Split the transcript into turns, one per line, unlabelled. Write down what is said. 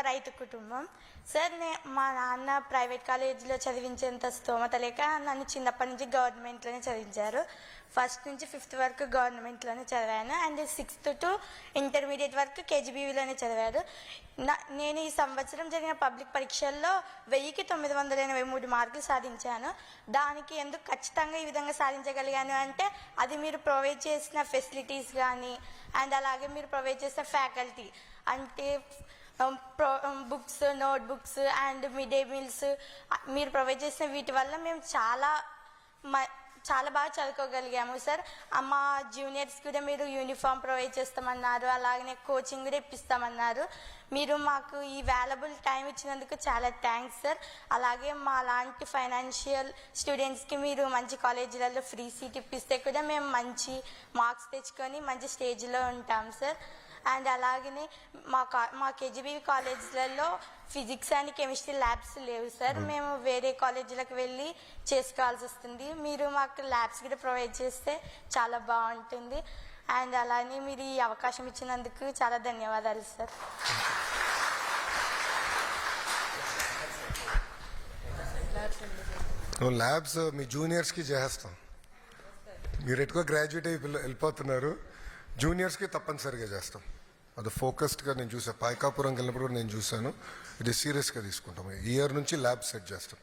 రైతు కుటుంబం సార్. మా నాన్న ప్రైవేట్ కాలేజీలో చదివించేంత స్తోమత లేక నన్ను చిన్నప్పటి నుంచి గవర్నమెంట్లోనే చదివించారు. ఫస్ట్ నుంచి 5th వరకు గవర్నమెంట్లోనే చదివాను. అండ్ 6th to ఇంటర్మీడియట్ వరకు కేజీబీవీలోనే చదివారు. నేను ఈ సంవత్సరం జరిగిన పబ్లిక్ పరీక్షల్లో 1000కి 983 మార్కులు సాధించాను. దానికి ఎందుకు ఖచ్చితంగా ఈ విధంగా సాధించగలిగాను అంటే అది మీరు ప్రొవైడ్ చేసిన ఫెసిలిటీస్ కానీ అండ్ అలాగే మీరు ప్రొవైడ్ చేసిన ఫ్యాకల్టీ అంటే books, notebooks and mid day meals మీరు ప్రొవైడ్ చేసిన వీటి వల్ల మేము చాలా బాగా చదువుకోగలిగాము సార్. మా జూనియర్స్ కూడా మీరు యూనిఫామ్ ప్రొవైడ్ చేస్తామన్నారు, అలాగనే కోచింగ్ కూడా ఇప్పిస్తామన్నారు. మీరు మాకు ఈ వాల్యుబుల్ టైం ఇచ్చినందుకు చాలా థ్యాంక్స్ సార్. అలాగే మా లాంటి ఫైనాన్షియల్ స్టూడెంట్స్కి మీరు మంచి కాలేజీలలో ఫ్రీ సీట్ ఇప్పిస్తే కూడా మేము మంచి మార్క్స్ తెచ్చుకొని మంచి స్టేజ్లో ఉంటాం సార్. అండ్ అలాగనే మా కేజీబీవీ కాలేజీలలో ఫిజిక్స్ అండ్ కెమిస్ట్రీ ల్యాబ్స్ లేవు సార్. మేము వేరే కాలేజీలకు వెళ్ళి చేసుకోవాల్సి వస్తుంది. మీరు మాకు ల్యాబ్స్ కూడా ప్రొవైడ్ చేస్తే చాలా బాగుంటుంది. అండ్ అలానే మీరు ఈ అవకాశం ఇచ్చినందుకు చాలా ధన్యవాదాలు సార్.
ల్యాబ్స్ మీ జూనియర్స్కి చేస్తాం. మీరు ఎక్కువ గ్రాడ్యుయేట్ అయి వెళ్ళిపోతున్నారు. జూనియర్స్కి తప్పనిసరిగా చేస్తాం. అది ఫోకస్డ్గా నేను చూసాను. పాయకాపురంకి వెళ్ళినప్పుడు కూడా నేను చూశాను. ఇది సీరియస్గా తీసుకుంటాం. ఈ ఇయర్ నుంచి ల్యాబ్ సెట్ చేస్తాం.